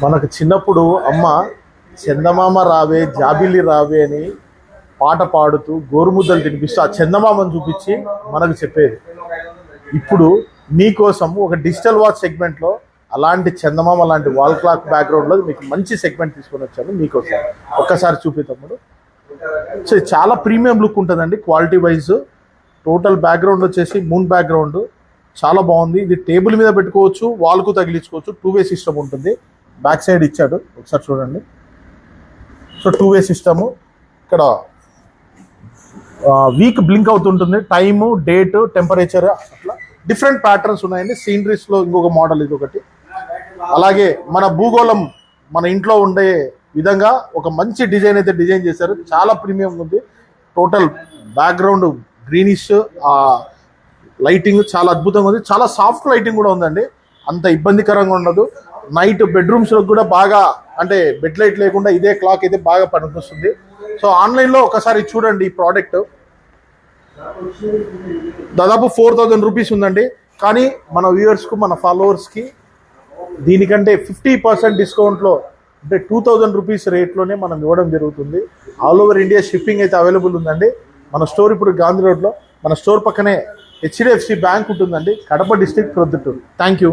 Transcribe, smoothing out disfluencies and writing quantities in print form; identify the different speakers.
Speaker 1: మనకు చిన్నప్పుడు అమ్మ చందమామ రావే జాబిల్లి రావే అని పాట పాడుతూ గోరుముద్దలు తినిపిస్తూ ఆ చందమామను చూపించి మనకు చెప్పేది. ఇప్పుడు మీకోసం ఒక డిజిటల్ వాచ్ సెగ్మెంట్లో అలాంటి చందమామ లాంటి వాల్ క్లాక్ బ్యాక్గ్రౌండ్లో మీకు మంచి సెగ్మెంట్ తీసుకొని వచ్చాను మీకోసం. ఒక్కసారి చూపితమ్ముడు. సో చాలా ప్రీమియం లుక్ ఉంటుందండి క్వాలిటీ వైజ్. టోటల్ బ్యాక్గ్రౌండ్ వచ్చేసి మూన్ బ్యాక్గ్రౌండ్ చాలా బాగుంది. ఇది టేబుల్ మీద పెట్టుకోవచ్చు, వాల్కు తగిలించుకోవచ్చు. 2-వే సిస్టమ్ ఉంటుంది. బ్యాక్ సైడ్ ఇచ్చాడు, ఒకసారి చూడండి. So two way system. ఇక్కడ వీక్ బ్లింక్ అవుతుంటుంది, టైము, డేట్, టెంపరేచర్, అట్లా డిఫరెంట్ ప్యాటర్న్స్ ఉన్నాయండి. సీనరీస్లో ఇంకొక మోడల్ ఇది ఒకటి. అలాగే మన భూగోళం మన ఇంట్లో ఉండే విధంగా ఒక మంచి డిజైన్ అయితే డిజైన్ చేశారు. చాలా ప్రీమియం ఉంది. టోటల్ బ్యాక్గ్రౌండ్ గ్రీనిష్, లైటింగ్ చాలా అద్భుతంగా ఉంది. చాలా సాఫ్ట్ లైటింగ్ కూడా ఉందండి, అంత ఇబ్బందికరంగా ఉండదు. నైట్ బెడ్రూమ్స్లో కూడా బాగా, అంటే బెడ్ లైట్ లేకుండా ఇదే క్లాక్ అయితే బాగా పనికొస్తుంది. సో ఆన్లైన్లో ఒకసారి చూడండి. ఈ ప్రోడక్ట్ దాదాపు 4000 రూపీస్ ఉందండి. కానీ మన వ్యూవర్స్కు, మన ఫాలోవర్స్కి దీనికంటే 50% డిస్కౌంట్లో, అంటే 2000 రూపీస్ రేట్లోనే మనం ఇవ్వడం జరుగుతుంది. ఆల్ ఓవర్ ఇండియా షిప్పింగ్ అయితే అవైలబుల్ ఉందండి. మన స్టోర్ ఇప్పుడు గాంధీ రోడ్లో, మన స్టోర్ పక్కనే HDFC బ్యాంక్ ఉంటుందండి, Kadapa district, Proddatur. Thank you.